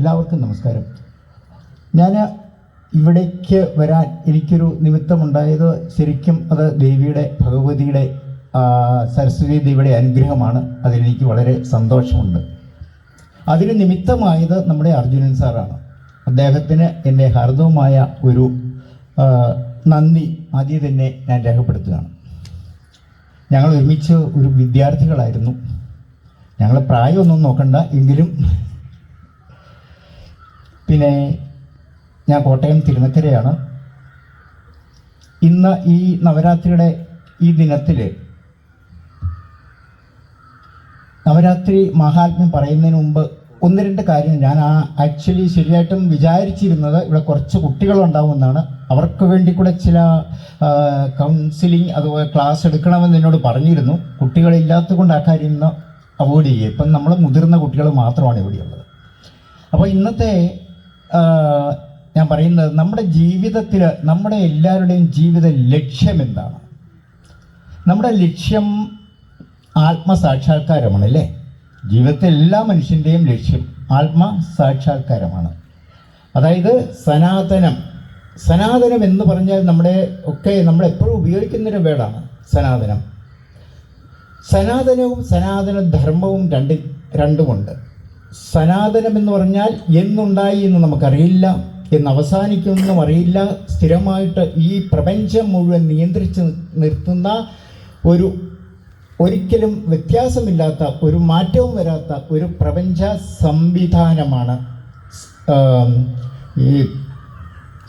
എല്ലാവർക്കും നമസ്കാരം. ഞാൻ ഇവിടേക്ക് വരാൻ എനിക്കൊരു നിമിത്തമുണ്ടായത് ശരിക്കും അത് ദേവിയുടെ, ഭഗവതിയുടെ, സരസ്വതി ദേവിയുടെ അനുഗ്രഹമാണ്. അതിലെനിക്ക് വളരെ സന്തോഷമുണ്ട്. അതിന് നിമിത്തമായത് നമ്മുടെ അർജുനൻ സാറാണ്. അദ്ദേഹത്തിന് എൻ്റെ ഹാർദവമായ ഒരു നന്ദി ആദ്യം തന്നെ ഞാൻ രേഖപ്പെടുത്തുകയാണ്. ഞങ്ങൾ ഒരുമിച്ച് ഒരു വിദ്യാർത്ഥികളായിരുന്നു. ഞങ്ങൾ പ്രായമൊന്നും നോക്കണ്ട, എങ്കിലും പിന്നെ ഞാൻ കോട്ടയം തിരുനക്കരയാണ്. ഇന്ന് ഈ നവരാത്രിയുടെ ഈ ദിനത്തിൽ നവരാത്രി മഹാത്മ്യം പറയുന്നതിന് മുമ്പ് ഒന്ന് രണ്ട് കാര്യം ഞാൻ ആക്ച്വലി ശരിയായിട്ടും വിചാരിച്ചിരുന്നത് ഇവിടെ കുറച്ച് കുട്ടികളുണ്ടാവുമെന്നാണ്. അവർക്ക് വേണ്ടി കൂടെ ചില കൗൺസിലിംഗ് അതുപോലെ ക്ലാസ് എടുക്കണമെന്ന് എന്നോട് പറഞ്ഞിരുന്നു. കുട്ടികളില്ലാത്തത് കൊണ്ട് ആ കാര്യം ഇന്ന് അവോയ്ഡ് ചെയ്യുക. ഇപ്പം നമ്മൾ മുതിർന്ന കുട്ടികൾ മാത്രമാണ് ഇവിടെയുള്ളത്. അപ്പോൾ ഇന്നത്തെ ഞാൻ പറയുന്നത് നമ്മുടെ ജീവിതത്തിൽ നമ്മുടെ എല്ലാവരുടെയും ജീവിത ലക്ഷ്യം എന്താണ്? നമ്മുടെ ലക്ഷ്യം ആത്മസാക്ഷാത്കാരമാണ്, അല്ലേ? ജീവിതത്തിൽ എല്ലാ മനുഷ്യൻ്റെയും ലക്ഷ്യം ആത്മസാക്ഷാത്കാരമാണ്. അതായത് സനാതനം എന്ന് പറഞ്ഞാൽ നമ്മളെപ്പോഴും ഉപയോഗിക്കുന്നൊരു വേർഡാണ് സനാതനം. സനാതനവും സനാതന ധർമ്മവും രണ്ടുമുണ്ട്. സനാതനം എന്ന് പറഞ്ഞാൽ എന്നുണ്ടായി എന്ന് നമുക്കറിയില്ല, എന്ന് അവസാനിക്കുമെന്നും അറിയില്ല. സ്ഥിരമായിട്ട് ഈ പ്രപഞ്ചം മുഴുവൻ നിയന്ത്രിച്ച് നിർത്തുന്ന ഒരിക്കലും വ്യത്യാസമില്ലാത്ത, ഒരു മാറ്റവും വരാത്ത ഒരു പ്രപഞ്ച സംവിധാനമാണ് ഈ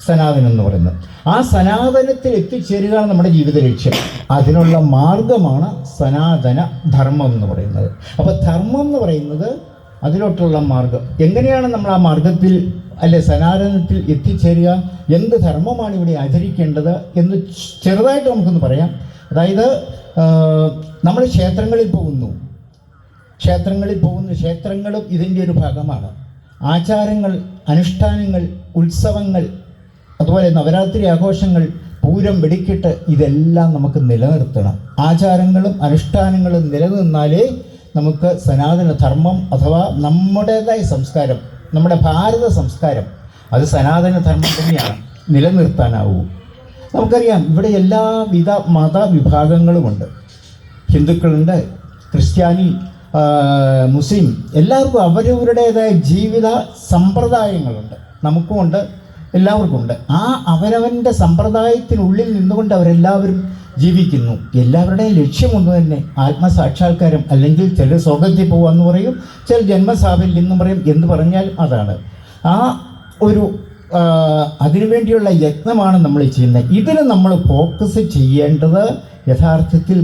സനാതനം എന്ന് പറയുന്നത്. ആ സനാതനത്തിൽ എത്തിച്ചേരുക നമ്മുടെ ജീവിത ലക്ഷ്യം. അതിനുള്ള മാർഗമാണ് സനാതന ധർമ്മം എന്ന് പറയുന്നത്. അപ്പോൾ ധർമ്മം എന്ന് പറയുന്നത് അതിലോട്ടുള്ള മാർഗം. എങ്ങനെയാണ് നമ്മൾ ആ മാർഗത്തിൽ സനാതനത്തിൽ എത്തിച്ചേരുക? എന്ത് ധർമ്മമാണ് ഇവിടെ ആചരിക്കേണ്ടത് എന്ന് ചെറുതായിട്ട് നമുക്കൊന്ന് പറയാം. അതായത് നമ്മൾ ക്ഷേത്രങ്ങളിൽ പോകുന്നു. ക്ഷേത്രങ്ങളും ഇതിൻ്റെ ഒരു ഭാഗമാണ്. ആചാരങ്ങൾ, അനുഷ്ഠാനങ്ങൾ, ഉത്സവങ്ങൾ, അതുപോലെ നവരാത്രി ആഘോഷങ്ങൾ, പൂരം, വെടിക്കെട്ട്, ഇതെല്ലാം നമുക്ക് നിലനിർത്തണം. ആചാരങ്ങളും അനുഷ്ഠാനങ്ങളും നിലനിന്നാലേ നമുക്ക് സനാതന ധർമ്മം അഥവാ നമ്മുടേതായ സംസ്കാരം, നമ്മുടെ ഭാരത സംസ്കാരം, അത് സനാതന ധർമ്മം തന്നെയാണ്, നിലനിർത്താനാവൂ. നമുക്കറിയാം ഇവിടെ എല്ലാവിധ മതവിഭാഗങ്ങളുമുണ്ട്. ഹിന്ദുക്കളുണ്ട്, ക്രിസ്ത്യാനി, മുസ്ലിം, എല്ലാവർക്കും അവരവരുടേതായ ജീവിത സമ്പ്രദായങ്ങളുണ്ട്. നമുക്കുമുണ്ട്, എല്ലാവർക്കും ഉണ്ട്. ആ അവരവൻ്റെ സമ്പ്രദായത്തിനുള്ളിൽ നിന്നുകൊണ്ട് അവരെല്ലാവരും ജീവിക്കുന്നു. എല്ലാവരുടെയും ലക്ഷ്യം ഒന്ന് തന്നെ, ആത്മസാക്ഷാത്കാരം. അല്ലെങ്കിൽ ചിലർ സ്വർഗത്തിൽ പോകുമെന്ന് പറയും, ചില ജന്മസാഫല്യം എന്ന് പറയും. എന്ന് പറഞ്ഞാൽ അതാണ് ആ ഒരു അതിനുവേണ്ടിയുള്ള യത്നമാണ് നമ്മൾ ചെയ്യുന്നത്. ഇതിന് നമ്മൾ ഫോക്കസ് ചെയ്യേണ്ടത് യഥാർത്ഥത്തിൽ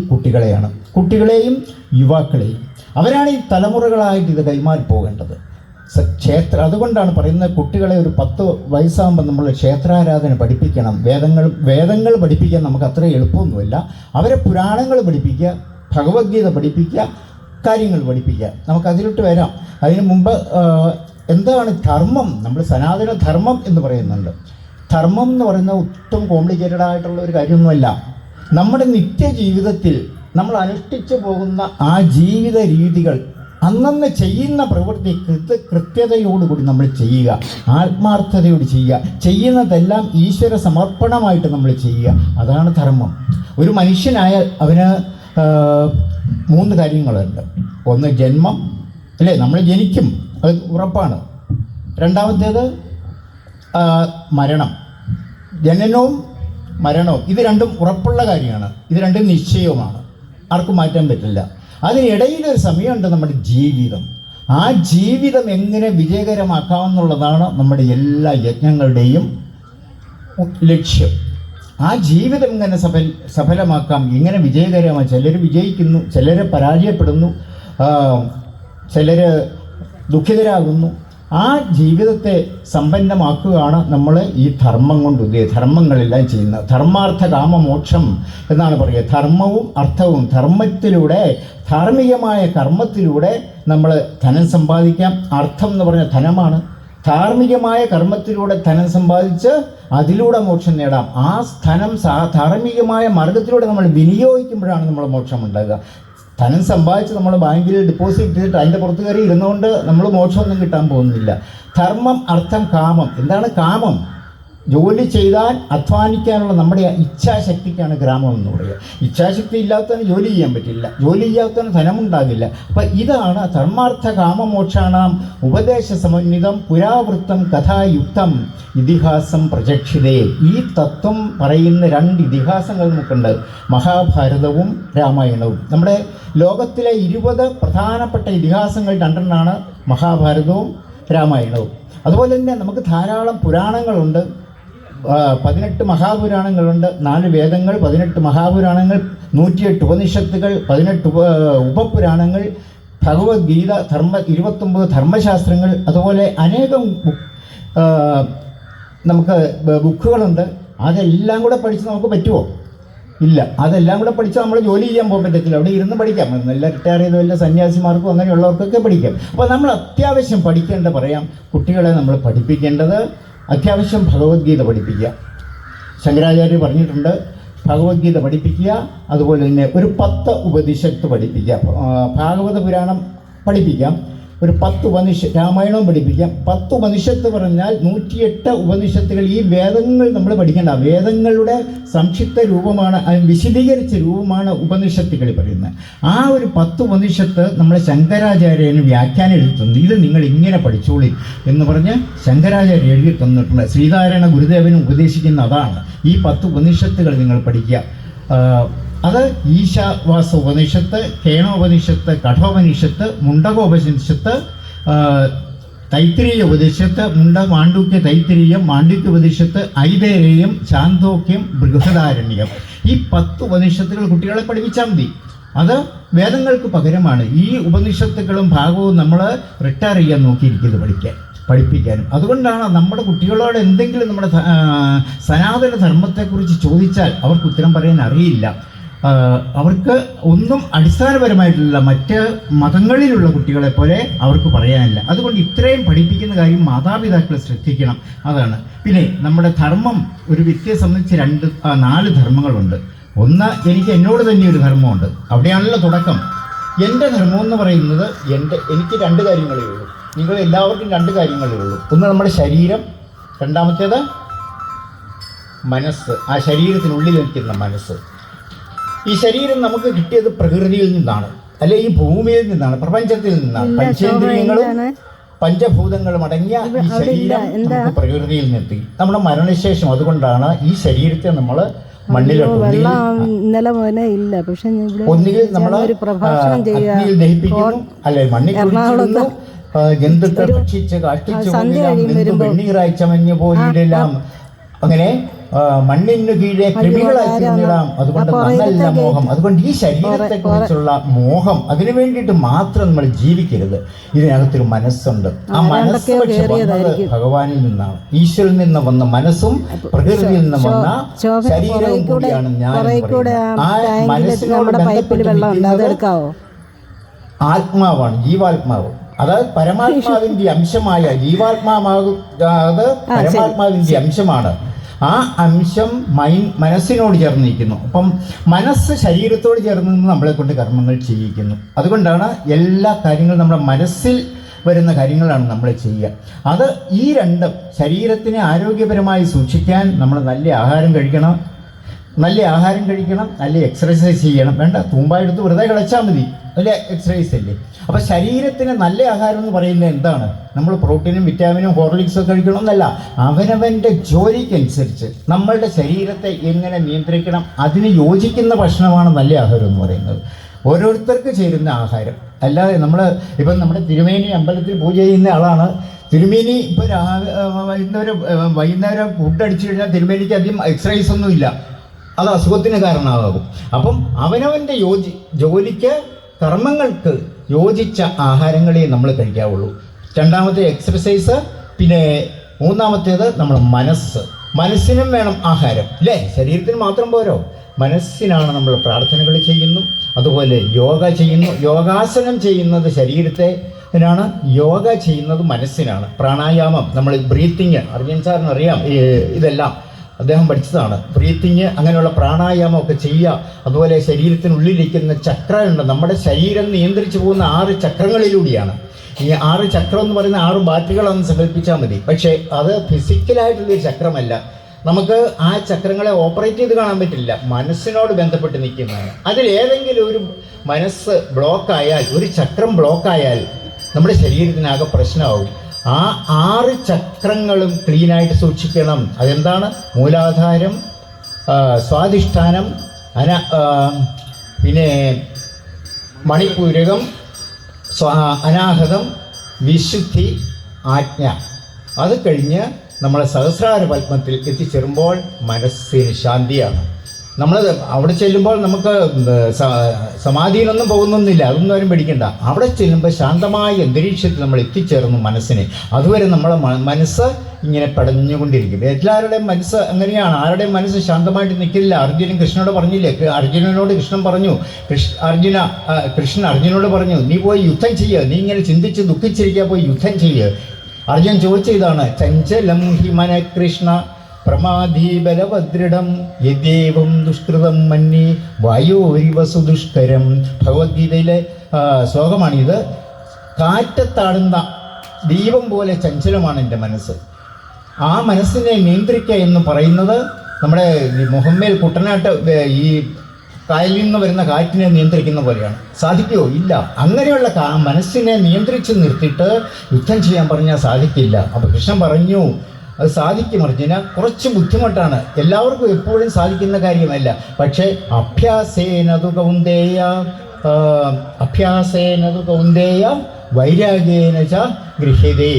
കുട്ടികളെയും യുവാക്കളെയും. അവരാണ് ഈ തലമുറകളായിട്ട് ഇത് കൈമാറി പോകേണ്ടത്. അതുകൊണ്ടാണ് പറയുന്നത്, കുട്ടികളെ ഒരു 10 വയസ്സാകുമ്പോൾ നമ്മൾ ക്ഷേത്രാരാധന പഠിപ്പിക്കണം. വേദങ്ങൾ പഠിപ്പിക്കാൻ നമുക്ക് അത്ര എളുപ്പമൊന്നുമില്ല. അവരെ പുരാണങ്ങൾ പഠിപ്പിക്കുക, ഭഗവത്ഗീത പഠിപ്പിക്കുക, കാര്യങ്ങൾ പഠിപ്പിക്കുക. നമുക്കതിലോട്ട് വരാം. അതിനു മുമ്പ് എന്താണ് ധർമ്മം? നമ്മൾ സനാതന ധർമ്മം എന്ന് പറയുന്നുണ്ട്. ധർമ്മം എന്ന് പറയുന്നത് ഒട്ടും കോംപ്ലിക്കേറ്റഡ് ആയിട്ടുള്ള ഒരു കാര്യമൊന്നുമല്ല. നമ്മുടെ നിത്യജീവിതത്തിൽ നമ്മൾ അനുഷ്ഠിച്ചു പോകുന്ന ആ ജീവിത രീതികൾ, അന്നന്ന് ചെയ്യുന്ന പ്രവൃത്തി കൃത്യതയോടുകൂടി നമ്മൾ ചെയ്യുക, ആത്മാർത്ഥതയോട് ചെയ്യുക. ചെയ്യുന്നതെല്ലാം ഈശ്വര സമർപ്പണമായിട്ട് നമ്മൾ ചെയ്യുക. അതാണ് ധർമ്മം. ഒരു മനുഷ്യനായാൽ അവന് 3 കാര്യങ്ങളുണ്ട്. ഒന്ന് ജന്മം, അല്ലേ? നമ്മൾ ജനിക്കും, അത് ഉറപ്പാണ്. രണ്ടാമത്തേത് മരണം. ജനനവും മരണവും ഇത് രണ്ടും ഉറപ്പുള്ള കാര്യമാണ്. ഇത് രണ്ടും നിശ്ചയവുമാണ്, ആർക്കും മാറ്റാൻ പറ്റില്ല. അതിനിടയിലൊരു സമയമുണ്ട് നമ്മുടെ ജീവിതം. ആ ജീവിതം എങ്ങനെ വിജയകരമാക്കാമെന്നുള്ളതാണ് നമ്മുടെ എല്ലാ യജ്ഞങ്ങളുടെയും ലക്ഷ്യം. ആ ജീവിതം എങ്ങനെ സഫലമാക്കാം, എങ്ങനെ വിജയകരമാക്കാം. ചിലർ വിജയിക്കുന്നു, ചിലർ പരാജയപ്പെടുന്നു, ചിലർ ദുഃഖിതരാകുന്നു. ആ ജീവിതത്തെ സമ്പന്നമാക്കുകയാണ് നമ്മൾ ഈ ധർമ്മം കൊണ്ട് ധർമ്മങ്ങളെല്ലാം ചെയ്യുന്നത്. ധർമാർത്ഥ കാമ മോക്ഷം എന്നാണ് പറയുക. ധർമ്മവും അർത്ഥവും, ധർമ്മത്തിലൂടെ, ധാർമ്മികമായ കർമ്മത്തിലൂടെ നമ്മൾ ധനം സമ്പാദിക്കാം. അർത്ഥം എന്ന് പറഞ്ഞാൽ ധനമാണ്. ധാർമ്മികമായ കർമ്മത്തിലൂടെ ധനം സമ്പാദിച്ച് അതിലൂടെ മോക്ഷം നേടാം. ആ ധനം ധാർമ്മികമായ മാർഗത്തിലൂടെ നമ്മൾ വിനിയോഗിക്കുമ്പോഴാണ് നമ്മൾ മോക്ഷം ഉണ്ടാകുക. ധനം സമ്പാദിച്ച് നമ്മൾ ബാങ്കിൽ ഡെപ്പോസിറ്റ് ചെയ്തിട്ട് അതിൻ്റെ പുറത്ത് കയറി ഇരുന്നുകൊണ്ട് നമ്മൾ മോക്ഷമൊന്നും കിട്ടാൻ പോകുന്നില്ല. ധർമ്മം, അർത്ഥം, കാമം. എന്താണ് കാമം? ജോലി ചെയ്താൽ അധ്വാനിക്കാനുള്ള നമ്മുടെ ഇച്ഛാശക്തിക്കാണ് ഗ്രാമം എന്ന് പറയുക. ഇച്ഛാശക്തി ഇല്ലാത്തവന് ജോലി ചെയ്യാൻ പറ്റില്ല, ജോലി ചെയ്യാത്തവന് ധനമുണ്ടാകില്ല. അപ്പം ഇതാണ് ധർമാർത്ഥ കാമമോക്ഷാണാം ഉപദേശ സമന്വിതം പുരാവൃത്തം കഥായുക്തം ഇതിഹാസം പ്രചക്ഷിതേ. ഈ തത്വം പറയുന്ന 2 ഇതിഹാസങ്ങൾ നമുക്കുണ്ട്, മഹാഭാരതവും രാമായണവും. നമ്മുടെ ലോകത്തിലെ 20 പ്രധാനപ്പെട്ട ഇതിഹാസങ്ങൾ 2 മഹാഭാരതവും രാമായണവും. അതുപോലെ തന്നെ നമുക്ക് ധാരാളം പുരാണങ്ങളുണ്ട്. 18 മഹാപുരാണങ്ങളുണ്ട്, 4 വേദങ്ങൾ, 18 മഹാപുരാണങ്ങൾ, 108 ഉപനിഷത്തുകൾ, 18 ഉപപുരാണങ്ങൾ, ഭഗവത്ഗീത, 29 ധർമ്മശാസ്ത്രങ്ങൾ, അതുപോലെ അനേകം നമുക്ക് ബുക്കുകളുണ്ട്. അതെല്ലാം കൂടെ പഠിച്ച് നമുക്ക് പറ്റുമോ? ഇല്ല. അതെല്ലാം കൂടെ പഠിച്ചാൽ നമ്മൾ ജോലി ചെയ്യാൻ പോകാൻ പറ്റത്തില്ല. അവിടെ ഇരുന്ന് പഠിക്കാം. നല്ല റിട്ടയർ ചെയ്ത വല്ല സന്യാസിമാർക്കും അങ്ങനെയുള്ളവർക്കൊക്കെ പഠിക്കാം. അപ്പോൾ നമ്മൾ അത്യാവശ്യം പറയാം, കുട്ടികളെ നമ്മൾ പഠിപ്പിക്കേണ്ടത് അത്യാവശ്യം ഭഗവത്ഗീത പഠിപ്പിക്കുക. ശങ്കരാചാര്യ പറഞ്ഞിട്ടുണ്ട്, ഭഗവത്ഗീത പഠിപ്പിക്കുക. അതുപോലെ തന്നെ ഒരു 10 ഉപനിഷത്ത് പഠിപ്പിക്കുക. ഭാഗവത പുരാണം പഠിപ്പിക്കാം. ഒരു 10 രാമായണവും പഠിപ്പിക്കാം. 10 ഉപനിഷത്ത് പറഞ്ഞാൽ 108 ഉപനിഷത്തുകൾ. ഈ വേദങ്ങൾ നമ്മൾ പഠിക്കേണ്ട, വേദങ്ങളുടെ സംക്ഷിപ്ത രൂപമാണ്, വിശദീകരിച്ച രൂപമാണ് ഉപനിഷത്തുകൾ പറയുന്നത്. ആ ഒരു 10 ഉപനിഷത്ത് നമ്മളെ ശങ്കരാചാര്യന് വ്യാഖ്യാനം എഴുതി തന്നു. ഇത് നിങ്ങൾ ഇങ്ങനെ പഠിച്ചോളി എന്ന് പറഞ്ഞ് ശങ്കരാചാര്യ എഴുതി തന്നിട്ടുണ്ട്. ശ്രീനാരായണ ഗുരുദേവനും ഉപദേശിക്കുന്ന അതാണ്. ഈ 10 ഉപനിഷത്തുകൾ നിങ്ങൾ പഠിക്കുക. അത് ഈശാവാസ ഉപനിഷത്ത്, കേണോപനിഷത്ത്, കഠോപനിഷത്ത്, മുണ്ടകോപനിഷത്ത്, തൈത്തിരീയ ഉപനിഷത്ത്, മാണ്ഡൂക്യ തൈത്തിരീയം, മാണ്ഡൂക്യ ഉപനിഷത്ത്, ഐതേരേയം, ചാന്തോക്യം, ബൃഹദാരണ്യം. ഈ 10 ഉപനിഷത്തുകൾ കുട്ടികളെ പഠിപ്പിച്ചാൽ മതി. അത് വേദങ്ങൾക്ക് പകരമാണ്. ഈ ഉപനിഷത്തുക്കളും ഭാഗവും നമ്മൾ റിട്ടയർ ചെയ്യാൻ നോക്കിയിരിക്കുന്നത് പഠിപ്പിക്കാനും. അതുകൊണ്ടാണ് നമ്മുടെ കുട്ടികളോട് എന്തെങ്കിലും നമ്മുടെ സനാതന ധർമ്മത്തെക്കുറിച്ച് ചോദിച്ചാൽ അവർക്ക് ഉത്തരം പറയാൻ അറിയില്ല. അവർക്ക് ഒന്നും അടിസ്ഥാനപരമായിട്ടുള്ള മറ്റ് മതങ്ങളിലുള്ള കുട്ടികളെ പോലെ അവർക്ക് പറയാനില്ല. അതുകൊണ്ട് ഇത്രയും പഠിപ്പിക്കുന്ന കാര്യം മാതാപിതാക്കൾ ശ്രദ്ധിക്കണം. അതാണ്. പിന്നെ നമ്മുടെ ധർമ്മം, ഒരു വ്യക്തിയെ സംബന്ധിച്ച് 4 ധർമ്മങ്ങളുണ്ട്. ഒന്ന്, എനിക്ക് എന്നോട് തന്നെ ഒരു ധർമ്മമുണ്ട്. അവിടെയാണല്ലോ തുടക്കം. എൻ്റെ ധർമ്മം എന്ന് പറയുന്നത് എനിക്ക് 2 കാര്യങ്ങളേ ഉള്ളൂ. നിങ്ങൾ എല്ലാവർക്കും 2 കാര്യങ്ങളേ ഉള്ളൂ. ഒന്ന് നമ്മുടെ ശരീരം, രണ്ടാമത്തേത് മനസ്സ്. ആ ശരീരത്തിനുള്ളിൽ നിൽക്കുന്ന മനസ്സ്. ഈ ശരീരം നമുക്ക് കിട്ടിയത് പ്രകൃതിയിൽ നിന്നാണ്, അല്ലെ ഈ ഭൂമിയിൽ നിന്നാണ്, പ്രപഞ്ചത്തിൽ നിന്നാണ്. പഞ്ചേന്ദ്രിയങ്ങളും പഞ്ചഭൂതങ്ങളും അടങ്ങിയ ഈ ശരീരം നമുക്ക് പ്രകൃതിയിൽ നിന്നെത്തി. നമ്മുടെ മരണശേഷം അതുകൊണ്ടാണ് ഈ ശരീരത്തെ നമ്മൾ മണ്ണിലൊന്നിൽ നമ്മൾ അഗ്നിയിൽ ദഹിപ്പിക്കുന്നു, അല്ലെ മണ്ണിൽ കുഴിച്ചിടുന്നു. ജന്തുക്കൾ ഭക്ഷിച്ച് കാഷ്ടിച്ചു വെണ്ണീറായി ചമഞ്ഞു പോയിടാം. അങ്ങനെ മണ്ണിന് കീഴെ കൃമികളായി തീർന്നിടാം. അതുകൊണ്ട് നന്നല്ല മോഹം. അതുകൊണ്ട് ഈ ശരീരത്തെക്കുറിച്ചുള്ള മോഹം, അതിനു വേണ്ടിയിട്ട് മാത്രം നമ്മൾ ജീവിക്കരുത്. ഇതിനകത്തൊരു മനസ്സുണ്ട്. ആ മനസ്സ് പക്ഷെ വന്നത് ഭഗവാനിൽ നിന്നാണ്, ഈശ്വരിൽ നിന്ന് വന്ന മനസ്സും പ്രകൃതിയിൽ നിന്ന് വന്ന ശരീരവും കൂടിയാണ് ഞാൻ. ആ മനസ്സിനോട് ബന്ധപ്പെട്ട് ആത്മാവാണ്, ജീവാത്മാവ്. അതായത് പരമാത്മാവിന്റെ അംശമായ ജീവാത്മാവ്, അത് പരമാത്മാവിന്റെ അംശമാണ്. ആ അംശം മനസ്സിനോട് ചേർന്നിരിക്കുന്നു. അപ്പം മനസ്സ് ശരീരത്തോട് ചേർന്ന് നിന്ന് നമ്മളെ കൊണ്ട് കർമ്മങ്ങൾ ചെയ്യിക്കുന്നു. അതുകൊണ്ടാണ് എല്ലാ കാര്യങ്ങളും നമ്മുടെ മനസ്സിൽ വരുന്ന കാര്യങ്ങളാണ് നമ്മൾ ചെയ്യുക. അത് ഈ 2 ശരീരത്തിനെ ആരോഗ്യപരമായി സൂക്ഷിക്കാൻ നമ്മൾ നല്ല ആഹാരം കഴിക്കണം, നല്ല എക്സർസൈസ് ചെയ്യണം. വേണ്ട, തൂമ്പായെടുത്ത് വെറുതെ കളിച്ചാൽ മതി, നല്ല എക്സർസൈസ് അല്ലേ. അപ്പോൾ ശരീരത്തിന് നല്ല ആഹാരം എന്ന് പറയുന്നത് എന്താണ്? നമ്മൾ പ്രോട്ടീനും വിറ്റാമിനും ഹോർലിക്സും കഴിക്കണം എന്നല്ല, അവനവൻ്റെ ജോലിക്കനുസരിച്ച് നമ്മളുടെ ശരീരത്തെ എങ്ങനെ നിയന്ത്രിക്കണം, അതിന് യോജിക്കുന്ന ഭക്ഷണമാണ് നല്ല ആഹാരം എന്ന് പറയുന്നത്. ഓരോരുത്തർക്ക് ചേരുന്ന ആഹാരം. അല്ലാതെ ഇപ്പം നമ്മുടെ തിരുമേനി അമ്പലത്തിൽ പൂജ ചെയ്യുന്ന ആളാണ്. തിരുമേനി ഇപ്പോൾ വൈകുന്നേരം ഫുഡ് അടിച്ചു കഴിഞ്ഞാൽ തിരുമേനിക്ക് അധികം എക്സർസൈസ് ഒന്നുമില്ല, അത് അസുഖത്തിന് കാരണമാകും. അപ്പം അവനവൻ്റെ ജോലിക്ക് കർമ്മങ്ങൾക്ക് യോജിച്ച ആഹാരങ്ങളെ നമ്മൾ കഴിക്കാവുള്ളൂ. രണ്ടാമത്തെ എക്സർസൈസ്. പിന്നെ മൂന്നാമത്തേത് നമ്മൾ മനസ്സിനും വേണം ആഹാരം, അല്ലേ? ശരീരത്തിന് മാത്രം പോരോ, മനസ്സിനാണ് നമ്മൾ പ്രാർത്ഥനകൾ ചെയ്യുന്നു, അതുപോലെ യോഗ ചെയ്യുന്നു. യോഗാസനം ചെയ്യുന്നത് ശരീരത്തിനാണ്, യോഗ ചെയ്യുന്നത് മനസ്സിനാണ്. പ്രാണായാമം, നമ്മൾ ബ്രീത്തിങ്, അർജുൻ സാറിന് അറിയാം ഇതെല്ലാം. അദ്ദേഹം പഠിച്ചതാണ്. ബ്രീത്തിങ്, അങ്ങനെയുള്ള പ്രാണായാമമൊക്കെ ചെയ്യുക. അതുപോലെ ശരീരത്തിനുള്ളിലിരിക്കുന്ന ചക്രമുണ്ട്, നമ്മുടെ ശരീരം നിയന്ത്രിച്ചു പോകുന്ന 6 ചക്രങ്ങളിലൂടെയാണ്. ഈ 6 ചക്രം എന്ന് പറയുന്ന 6 ബാറ്ററികളാണെന്ന് സങ്കല്പിച്ചാൽ മതി. പക്ഷേ അത് ഫിസിക്കലായിട്ടുള്ളൊരു ചക്രമല്ല. നമുക്ക് ആ ചക്രങ്ങളെ ഓപ്പറേറ്റ് ചെയ്ത് കാണാൻ പറ്റില്ല, മനസ്സിനോട് ബന്ധപ്പെട്ട് നിൽക്കുന്നതാണ്. അതിലേതെങ്കിലും ഒരു മനസ്സ് ബ്ലോക്കായാൽ, ഒരു ചക്രം ബ്ലോക്കായാൽ നമ്മുടെ ശരീരത്തിനാകെ പ്രശ്നമാകും. ആ 6 ചക്രങ്ങളും ക്ലീനായിട്ട് സൂക്ഷിക്കണം. അതെന്താണ്? മൂലാധാരം, സ്വാധിഷ്ഠാനം, പിന്നെ മണിപൂരകം, അനാഹതം, വിശുദ്ധി, ആജ്ഞ. അത് കഴിഞ്ഞ് നമ്മൾ സഹസ്രാര പത്മത്തിൽ എത്തിച്ചേരുമ്പോൾ മനസ്സിന് ശാന്തിയാണ്. നമ്മൾ അവിടെ ചെല്ലുമ്പോൾ നമുക്ക് സമാധിയിലൊന്നും പോകുന്നൊന്നുമില്ല, അതൊന്നും ആരും പേടിക്കണ്ട. അവിടെ ചെല്ലുമ്പോൾ ശാന്തമായ അന്തരീക്ഷത്തിൽ നമ്മൾ എത്തിച്ചേർന്നു മനസ്സിനെ. അതുവരെ നമ്മളെ മനസ്സ് ഇങ്ങനെ പടഞ്ഞുകൊണ്ടിരിക്കും. എല്ലാവരുടെയും മനസ്സ് അങ്ങനെയാണ്, ആരുടെയും മനസ്സ് ശാന്തമായിട്ട് നിൽക്കില്ല. അർജുനൻ കൃഷ്ണനോട് പറഞ്ഞില്ലേ, അർജുനനോട് കൃഷ്ണൻ പറഞ്ഞു, കൃഷ്ണൻ അർജുനോട് പറഞ്ഞു, നീ പോയി യുദ്ധം ചെയ്യുക, നീ ഇങ്ങനെ ചിന്തിച്ച് ദുഃഖിച്ചിരിക്കുക, പോയി യുദ്ധം ചെയ്യുക. അർജുൻ ചോദിച്ച ഇതാണ്, ചഞ്ചലം ഹി മന കൃഷ്ണ പ്രമാധീബലഭദ്രിടം യദേവം ദുഷ്കൃതം മന്യേ വായോരിവ സുദുഷ്കരം. ഭഗവത്ഗീതയിലെ ശ്ലോകമാണിത്. കാറ്റത്താടുന്ന ദീപം പോലെ ചഞ്ചലമാണ് എൻ്റെ മനസ്സ്. ആ മനസ്സിനെ നിയന്ത്രിക്കുക എന്ന് പറയുന്നത് നമ്മുടെ മുഹമ്മേൽ കുട്ടനാട്ട് ഈ കായലിൽ നിന്ന് വരുന്ന കാറ്റിനെ നിയന്ത്രിക്കുന്ന പോലെയാണ്. സാധിക്കുമോ? ഇല്ല. അങ്ങനെയുള്ള മനസ്സിനെ നിയന്ത്രിച്ച് നിർത്തിയിട്ട് യുദ്ധം ചെയ്യാൻ പറഞ്ഞാൽ സാധിക്കില്ല. അപ്പോൾ കൃഷ്ണൻ പറഞ്ഞു, അത് സാധിക്കും അർജുന, കുറച്ച് ബുദ്ധിമുട്ടാണ്, എല്ലാവർക്കും എപ്പോഴും സാധിക്കുന്ന കാര്യമല്ല. പക്ഷേ അഭ്യാസേനതു കൗന്ദേയ വൈരാഗ്യേന ച ഗൃഹ്യതേ.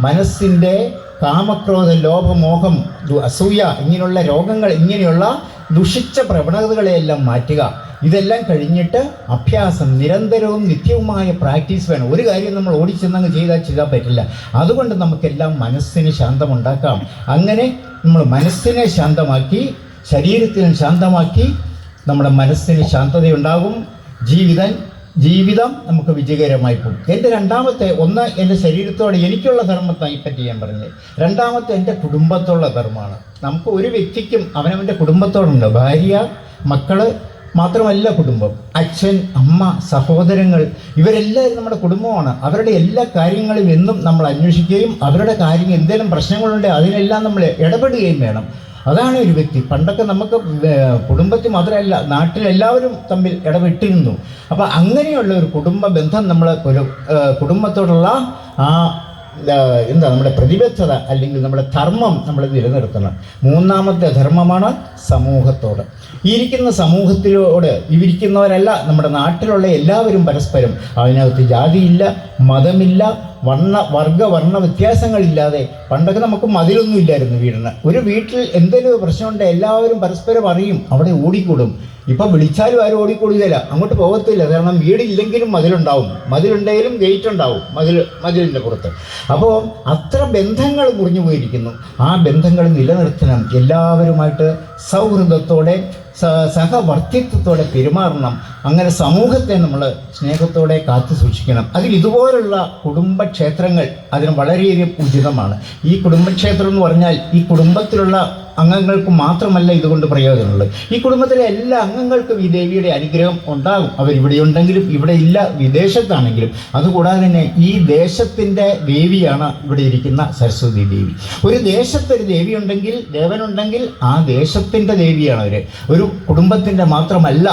മനസ്സിൻ്റെ കാമക്രോധ ലോഭമോഹം അസൂയ ഇങ്ങനെയുള്ള രോഗങ്ങൾ, ഇങ്ങനെയുള്ള ദുഷിച്ച പ്രവണതകളെയെല്ലാം മാറ്റുക. ഇതെല്ലാം കഴിഞ്ഞിട്ട് അഭ്യാസം, നിരന്തരവും നിത്യവുമായ പ്രാക്ടീസ് വേണം. ഒരു കാര്യം നമ്മൾ ഓടിച്ചെന്നങ്ങ് ചെയ്യാൻ പറ്റില്ല. അതുകൊണ്ട് നമുക്കെല്ലാം മനസ്സിന് ശാന്തമുണ്ടാക്കാം. അങ്ങനെ നമ്മൾ മനസ്സിനെ ശാന്തമാക്കി, ശരീരത്തിനും ശാന്തമാക്കി, നമ്മുടെ മനസ്സിന് ശാന്തതയുണ്ടാകും. ജീവിതം നമുക്ക് വിജയകരമായി പോകും. എൻ്റെ രണ്ടാമത്തെ, ഒന്ന് എൻ്റെ ശരീരത്തോടെ എനിക്കുള്ള ധർമ്മത്തെ പറ്റി ഞാൻ പറഞ്ഞത്. രണ്ടാമത്തെ എൻ്റെ കുടുംബത്തോടുള്ള ധർമ്മമാണ്. നമുക്ക് ഒരു വ്യക്തിക്കും അവനവൻ്റെ കുടുംബത്തോടുണ്ട്. ഭാര്യ, മക്കള് മാത്രമല്ല കുടുംബം, അച്ഛൻ, അമ്മ, സഹോദരങ്ങൾ, ഇവരെല്ലാവരും നമ്മുടെ കുടുംബമാണ്. അവരുടെ എല്ലാ കാര്യങ്ങളും എന്നും നമ്മൾ അന്വേഷിക്കുകയും അവരുടെ കാര്യങ്ങൾ എന്തെങ്കിലും പ്രശ്നങ്ങളുണ്ടെങ്കിൽ അതിനെല്ലാം നമ്മൾ ഇടപെടുകയും വേണം. അതാണ് ഒരു വ്യക്തി. പണ്ടൊക്കെ നമുക്ക് കുടുംബത്തിൽ മാത്രമല്ല, നാട്ടിലെല്ലാവരും തമ്മിൽ ഇടപെട്ടിരുന്നു. അപ്പോൾ അങ്ങനെയുള്ള ഒരു കുടുംബ ബന്ധം, നമ്മൾ ഒരു കുടുംബത്തോടുള്ള നമ്മുടെ പ്രതിബദ്ധത അല്ലെങ്കിൽ നമ്മുടെ ധർമ്മം നമ്മൾ നിലനിർത്തണം. മൂന്നാമത്തെ ധർമ്മമാണ് സമൂഹത്തോട്. ഈ ഇരിക്കുന്ന സമൂഹത്തിലോട് ഇരിക്കുന്നവരല്ല, നമ്മുടെ നാട്ടിലുള്ള എല്ലാവരും പരസ്പരം, അതിനകത്ത് ജാതിയില്ല, മതമില്ല, വർണ്ണ വ്യത്യാസങ്ങളില്ലാതെ. പണ്ടൊക്കെ നമുക്ക് മതിലൊന്നും ഇല്ലായിരുന്നു വീടിന്. ഒരു വീട്ടിൽ എന്തെങ്കിലും പ്രശ്നമുണ്ടെങ്കിൽ എല്ലാവരും പരസ്പരം അറിയും, അവിടെ ഓടിക്കൂടും. ഇപ്പം വിളിച്ചാലും ആരും ഓടിക്കൂടുകയില്ല, അങ്ങോട്ട് പോകത്തില്ല. കാരണം വീടില്ലെങ്കിലും മതിലുണ്ടാവും, മതിലുണ്ടെങ്കിലും ഗേറ്റ് ഉണ്ടാവും മതിലിൻ്റെ പുറത്ത്. അപ്പോൾ അത്ര ബന്ധങ്ങൾ മുറിഞ്ഞു പോയിരിക്കുന്നു. ആ ബന്ധങ്ങൾ നിലനിർത്തണം. എല്ലാവരുമായിട്ട് സൗഹൃദത്തോടെ, സഹവർത്തിത്വത്തോടെ പെരുമാറണം. അങ്ങനെ സമൂഹത്തെ നമ്മൾ സ്നേഹത്തോടെ കാത്തു സൂക്ഷിക്കണം. അതിൽ ഇതുപോലുള്ള കുടുംബക്ഷേത്രങ്ങൾ അതിന് വളരെയധികം ഉചിതമാണ്. ഈ കുടുംബക്ഷേത്രം എന്ന് പറഞ്ഞാൽ ഈ കുടുംബത്തിലുള്ള അംഗങ്ങൾക്ക് മാത്രമല്ല ഇതുകൊണ്ട് പ്രയോജനമുള്ളത്. ഈ കുടുംബത്തിലെ എല്ലാ അംഗങ്ങൾക്കും ഈ ദേവിയുടെ അനുഗ്രഹം ഉണ്ടാകും. അവരിവിടെ ഉണ്ടെങ്കിലും ഇവിടെ ഇല്ല, വിദേശത്താണെങ്കിലും. അതുകൂടാതെ തന്നെ ഈ ദേശത്തിൻ്റെ ദേവിയാണ് ഇവിടെ ഇരിക്കുന്ന സരസ്വതി ദേവി. ഒരു ദേശത്തൊരു ദേവി ഉണ്ടെങ്കിൽ, ദേവനുണ്ടെങ്കിൽ ആ ദേശത്തിൻ്റെ ദേവിയാണ് അവർ. ഒരു കുടുംബത്തിൻ്റെ മാത്രമല്ല,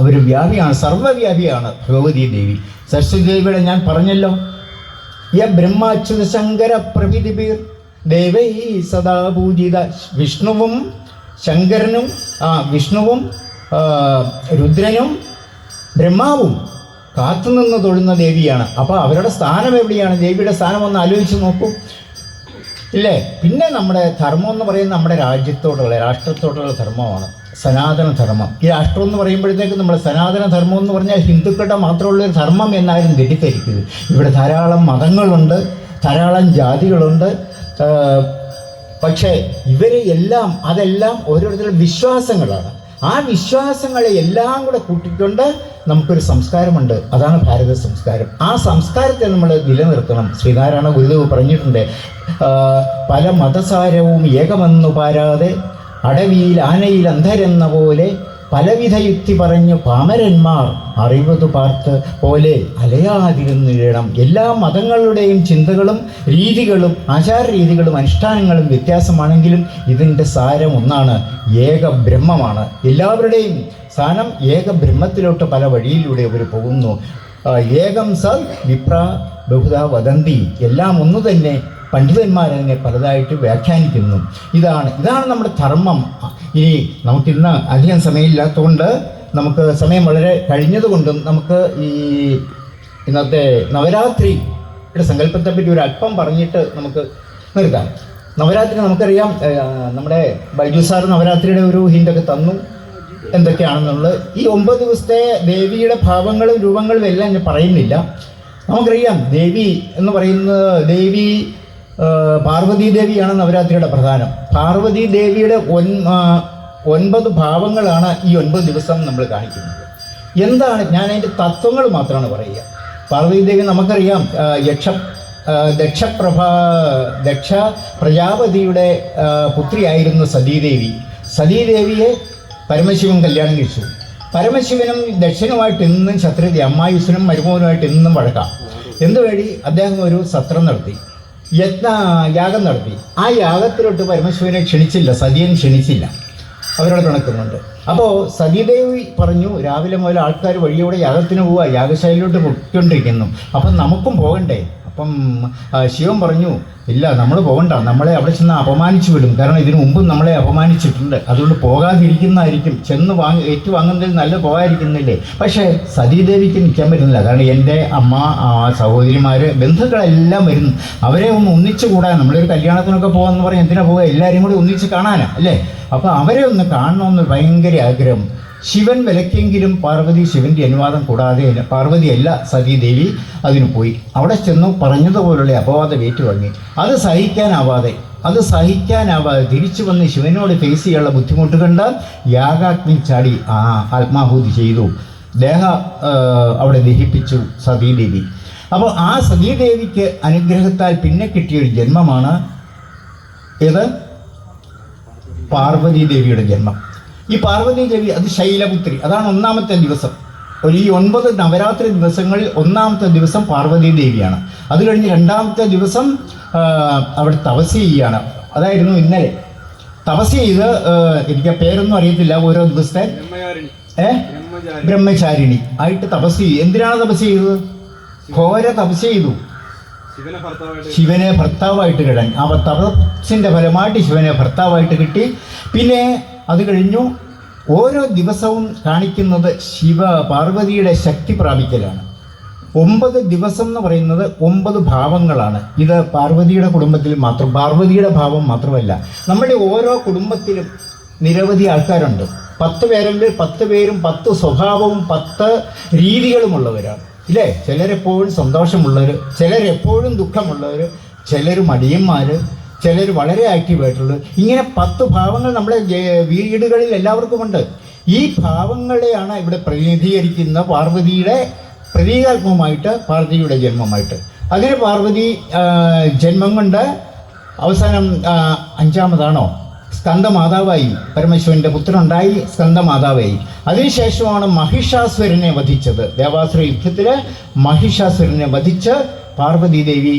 അവർ വ്യാപിയാണ്, സർവ്വവ്യാപിയാണ് ഭഗവതി ദേവി. സരസ്വതി ദേവിയുടെ ഞാൻ പറഞ്ഞല്ലോ, ബ്രഹ്മാച്യുത ശങ്കര പ്രവിധിബീർ ദേവൈ സദാ പൂജിത. വിഷ്ണുവും ശങ്കരനും വിഷ്ണുവും രുദ്രനും ബ്രഹ്മാവും കാത്തുനിന്ന് തൊഴുന്ന ദേവിയാണ്. അപ്പോൾ അവരുടെ സ്ഥാനം എവിടെയാണ്? ദേവിയുടെ സ്ഥാനം ഒന്ന് ആലോചിച്ച് നോക്കൂ, ഇല്ലേ? പിന്നെ നമ്മുടെ ധർമ്മം എന്ന് പറയുന്നത് നമ്മുടെ രാഷ്ട്രത്തോടുള്ള ധർമ്മമാണ്, സനാതന ധർമ്മം. ഈ രാഷ്ട്രം എന്ന് പറയുമ്പോഴത്തേക്കും നമ്മൾ സനാതന ധർമ്മം എന്ന് പറഞ്ഞാൽ ഹിന്ദുക്കളുടെ മാത്രമുള്ളൊരു ധർമ്മം എന്നാലും തെറ്റിദ്ധരിക്കുന്നത്. ഇവിടെ ധാരാളം മതങ്ങളുണ്ട്, ധാരാളം ജാതികളുണ്ട്. പക്ഷേ അതെല്ലാം ഓരോരുത്തരുടെ വിശ്വാസങ്ങളാണ്. ആ വിശ്വാസങ്ങളെ എല്ലാം കൂടെ കൂട്ടിക്കൊണ്ട് നമുക്കൊരു സംസ്കാരമുണ്ട്. അതാണ് ഭാരത സംസ്കാരം. ആ സംസ്കാരത്തെ നമ്മൾ നിലനിർത്തണം. ശ്രീനാരായണ ഗുരുദേവ് പറഞ്ഞിട്ടുണ്ട്, പല മതസാരവും ഏകമെന്നു പാരാതെ അടവിയിൽ ആനയിൽ അന്ധരെന്ന പോലെ പലവിധ യുക്തി പറഞ്ഞു പാമരന്മാർ അറിവതു പാർത്ത് പോലെ അലയാതിരുന്നിടണം. എല്ലാ മതങ്ങളുടെയും ചിന്തകളും രീതികളും ആചാരരീതികളും അനുഷ്ഠാനങ്ങളും വ്യത്യാസമാണെങ്കിലും ഇതിൻ്റെ സാരം ഒന്നാണ്, ഏക ബ്രഹ്മമാണ്. എല്ലാവരുടെയും സ്ഥാനം ഏക ബ്രഹ്മത്തിലോട്ട് പല വഴിയിലൂടെ അവർ പോകുന്നു. ഏകം സ വിപ്ര ബഹുധ വദന്തി, എല്ലാം ഒന്നു തന്നെ. പണ്ഡിതന്മാരതിനെ പലതായിട്ട് വ്യാഖ്യാനിക്കുന്നു. ഇതാണ് നമ്മുടെ ധർമ്മം. ഇനി നമുക്കിന്ന് അധികം സമയമില്ലാത്തതുകൊണ്ട്, നമുക്ക് സമയം വളരെ കഴിഞ്ഞതുകൊണ്ടും നമുക്ക് ഈ ഇന്നത്തെ നവരാത്രിയുടെ സങ്കല്പത്തെപ്പറ്റി ഒരു അല്പം പറഞ്ഞിട്ട് നമുക്ക് നിർത്താം. നവരാത്രി നമുക്കറിയാം, നമ്മുടെ ബൈജു സാർ നവരാത്രിയുടെ ഒരു ഹിൻ്റൊക്കെ തന്നു എന്തൊക്കെയാണെന്നുള്ളത്. ഈ 9 ദിവസത്തെ ദേവിയുടെ ഭാവങ്ങളും രൂപങ്ങളും എല്ലാം ഞാൻ പറയുന്നില്ല. നമുക്കറിയാം ദേവി എന്ന് പറയുന്നത് ദേവി പാർവതി ദേവിയാണ് നവരാത്രിയുടെ പ്രധാനം. പാർവതി ദേവിയുടെ 9 ഭാവങ്ങളാണ് ഈ 9 ദിവസം നമ്മൾ കാണിക്കുന്നത്. എന്താണ്, ഞാൻ അതിൻ്റെ തത്വങ്ങൾ മാത്രമാണ് പറയുക. പാർവതി ദേവി നമുക്കറിയാം ദക്ഷ പ്രജാപതിയുടെ പുത്രിയായിരുന്നു സതീദേവി. സതീദേവിയെ പരമശിവൻ കല്യാണം കഴിച്ചു. പരമശിവനും ദക്ഷനുമായിട്ട് ഇന്നും ശത്രുത, അമ്മായുസനും മരുമോനുമായിട്ട് ഇന്നും വഴക്കാം. എന്തുവഴി അദ്ദേഹം ഒരു സത്രം നടത്തി, യാഗം നടത്തി. ആ യാഗത്തിലോട്ട് പരമശിവനെ ക്ഷണിച്ചില്ല, സതിയൻ ക്ഷണിച്ചില്ല, അവരോട് പിണക്കുന്നുണ്ട്. അപ്പോൾ സതീദേവി പറഞ്ഞു, രാവിലെ മുതൽ ആൾക്കാർ വഴിയോടെ യാഗത്തിന് പോവുക, യാഗശാലയിലോട്ട് പൊയ്ക്കൊണ്ടിരിക്കുന്നു, അപ്പം നമുക്കും പോകണ്ടേ? അപ്പം ശിവൻ പറഞ്ഞു, ഇല്ല, നമ്മൾ പോകണ്ട, നമ്മളെ അവിടെ ചെന്ന് അപമാനിച്ചു വിടും, കാരണം ഇതിനു മുമ്പും നമ്മളെ അപമാനിച്ചിട്ടുണ്ട്, അതുകൊണ്ട് പോകാതിരിക്കുന്നതായിരിക്കും, ചെന്ന് ഏറ്റുവാങ്ങുന്നതിൽ നല്ല പോകാതിരിക്കുന്നില്ലേ. പക്ഷേ സതീദേവിക്ക് നിൽക്കാൻ പറ്റുന്നില്ല, കാരണം എൻ്റെ അമ്മ, സഹോദരിമാർ, ബന്ധുക്കളെല്ലാം വരുന്നു, അവരെ ഒന്ന് ഒന്നിച്ചു കൂടാൻ, നമ്മളൊരു കല്യാണത്തിനൊക്കെ പോകാമെന്ന് പറഞ്ഞാൽ എന്തിനാ പോകുക, എല്ലാവരും കൂടി ഒന്നിച്ച് കാണാനാ അല്ലേ. അപ്പോൾ അവരെ ഒന്ന് കാണണമെന്ന് ഭയങ്കര ആഗ്രഹം. ശിവൻ വിലക്കെങ്കിലും പാർവതി ശിവൻ്റെ അനുവാദം കൂടാതെ, പാർവതിയല്ല സതീദേവി അതിന് പോയി. അവിടെ ചെന്നു പറഞ്ഞതുപോലുള്ള അപവാദം ഏറ്റുവാങ്ങി. അത് സഹിക്കാനാവാതെ തിരിച്ചു വന്ന് ശിവനോട് ഫേസ് ചെയ്യാനുള്ള ബുദ്ധിമുട്ട് കണ്ട് യാഗാഗ്നി ചാടി ആത്മാഹൂതി ചെയ്തു. അവിടെ ദഹിപ്പിച്ചു സതീദേവി. അപ്പോൾ ആ സതീദേവിക്ക് അനുഗ്രഹത്താൽ പിന്നെ കിട്ടിയൊരു ജന്മമാണ് ഏത്? പാർവതി ദേവിയുടെ ജന്മം. ഈ പാർവതി ദേവി അത് ശൈലപുത്രി, അതാണ് 1ാമത്തെ ദിവസം. ഈ 9 നവരാത്രി ദിവസങ്ങളിൽ 1ാമത്തെ ദിവസം പാർവതി ദേവിയാണ്. അത് കഴിഞ്ഞ് 2ാമത്തെ ദിവസം അവിടെ തപസ് ചെയ്യുകയാണ്. അതായിരുന്നു ഇന്നലെ തപസ് ചെയ്ത്, എനിക്ക് ആ പേരൊന്നും അറിയത്തില്ല, ഓരോ ദിവസത്തെ ബ്രഹ്മചാരിണി ആയിട്ട് തപസ് ചെയ്യും. എന്തിനാണ് തപസ് ചെയ്തത്? ഘോര തപസ് ചെയ്തു, ശിവനെ ഭർത്താവായിട്ട് കിട്ടാൻ. ആ തപസ്സിൻ്റെ ഫലമായിട്ട് ശിവനെ ഭർത്താവായിട്ട് കിട്ടി. പിന്നെ അത് കഴിഞ്ഞു ഓരോ ദിവസവും കാണിക്കുന്നത് പാർവതിയുടെ ശക്തി പ്രാപിക്കലാണ്. 9 ദിവസം എന്ന് പറയുന്നത് 9 ഭാവങ്ങളാണ്. ഇത് പാർവതിയുടെ കുടുംബത്തിൽ മാത്രം, പാർവതിയുടെ ഭാവം മാത്രമല്ല, നമ്മുടെ ഓരോ കുടുംബത്തിലും നിരവധി ആൾക്കാരുണ്ട്. 10 പേരെങ്കിൽ 10 പേരും 10 സ്വഭാവവും 10 രീതികളുമുള്ളവരാണ് ഇല്ലേ. ചിലരെപ്പോഴും സന്തോഷമുള്ളവർ, ചിലരെപ്പോഴും ദുഃഖമുള്ളവർ, ചിലർ മടിയന്മാർ, ചിലർ വളരെ ആക്റ്റീവായിട്ടുള്ളത്. ഇങ്ങനെ 10 ഭാവങ്ങൾ നമ്മുടെ വീടുകളിൽ എല്ലാവർക്കുമുണ്ട്. ഈ ഭാവങ്ങളെയാണ് ഇവിടെ പ്രതിനിധീകരിക്കുന്ന പാർവതിയുടെ പ്രതീകാത്മകമായിട്ട്, പാർവതിയുടെ ജന്മമായിട്ട്. അങ്ങനെ പാർവതി ജന്മം കൊണ്ട് അവസാനം 5ാമതാണോ സ്കന്ദമാതാവായി, പരമശിവന്റെ പുത്രനുണ്ടായി, സ്കന്ദമാതാവായി. അതിനുശേഷമാണ് മഹിഷാസുരനെ വധിച്ചത്. ദേവാസുര യുദ്ധത്തിൽ മഹിഷാസുരനെ വധിച്ച് പാർവതി ദേവി